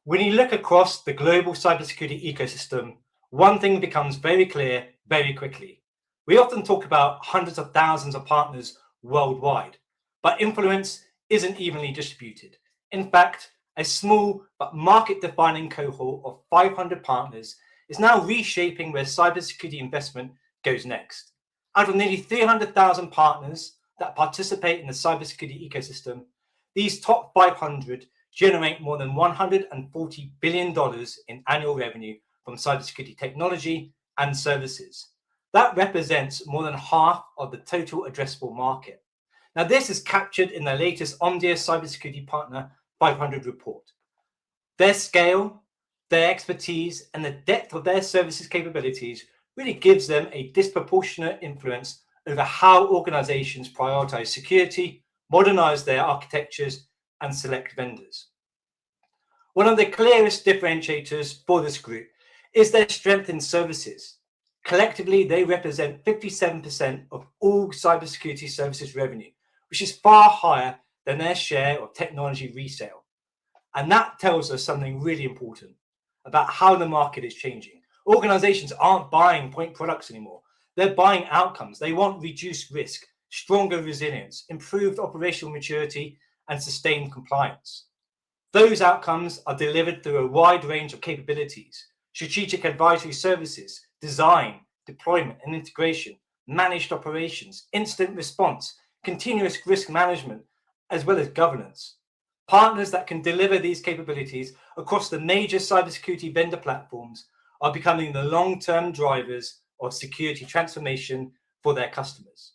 When you look across the global cybersecurity ecosystem, one thing becomes very clear very quickly. We often talk about hundreds of thousands of partners worldwide, but influence isn't evenly distributed. In fact, a small but market-defining cohort of 500 partners is now reshaping where cybersecurity investment goes next. Out of nearly 300,000 partners that participate in the cybersecurity ecosystem, these top 500 generate more than $140 billion in annual revenue from cybersecurity technology and services. That represents more than half of the total addressable market. Now, this is captured in the latest Omdia Cybersecurity Partner 500 report. Their scale, their expertise, and the depth of their services capabilities really gives them a disproportionate influence over how organizations prioritize security, modernize their architectures, and select vendors. One of the clearest differentiators for this group is their strength in services. Collectively, they represent 57% of all cybersecurity services revenue, which is far higher than their share of technology resale. And that tells us something really important about how the market is changing. Organizations aren't buying point products anymore. They're buying outcomes. They want reduced risk, stronger resilience, improved operational maturity, and sustained compliance. Those outcomes are delivered through a wide range of capabilities: strategic advisory services, design, deployment and integration, managed operations, incident response, continuous risk management, as well as governance. Partners that can deliver these capabilities across the major cybersecurity vendor platforms are becoming the long-term drivers of security transformation for their customers.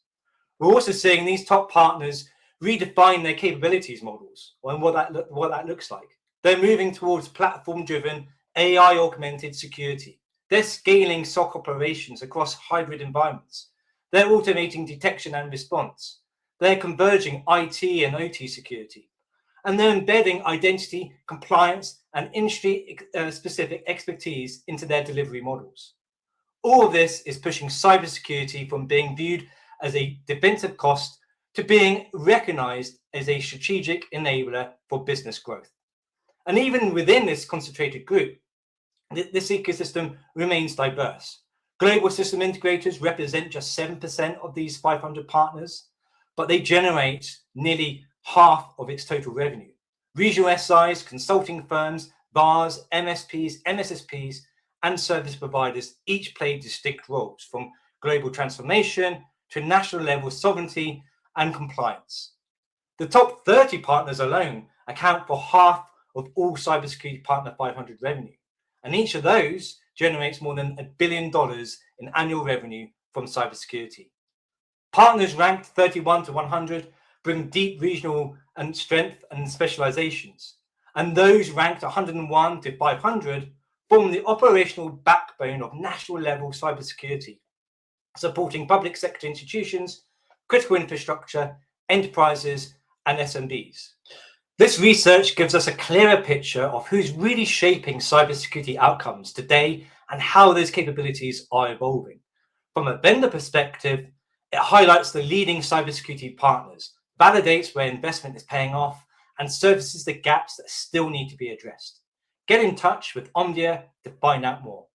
We're also seeing these top partners redefine their capabilities models and what that looks like. They're moving towards platform-driven, AI-augmented security. They're scaling SOC operations across hybrid environments. They're automating detection and response. They're converging IT and OT security. And they're embedding identity, compliance, and industry-specific expertise into their delivery models. All of this is pushing cybersecurity from being viewed as a defensive cost to being recognized as a strategic enabler for business growth. And even within this concentrated group, this ecosystem remains diverse. Global system integrators represent just 7% of these 500 partners, but they generate nearly half of its total revenue. Regional SIs, consulting firms, VARs, MSPs, MSSPs, and service providers each play distinct roles, from global transformation to national level sovereignty and compliance. The top 30 partners alone account for half of all Cybersecurity Partner 500 revenue, and each of those generates more than $1 billion in annual revenue from cybersecurity. Partners ranked 31 to 100 bring deep regional and strength and specializations, and those ranked 101 to 500 form the operational backbone of national level cybersecurity, supporting public sector institutions, critical infrastructure, enterprises, and SMBs. This research gives us a clearer picture of who's really shaping cybersecurity outcomes today and how those capabilities are evolving. From a vendor perspective, it highlights the leading cybersecurity partners, validates where investment is paying off, and surfaces the gaps that still need to be addressed. Get in touch with Omdia to find out more.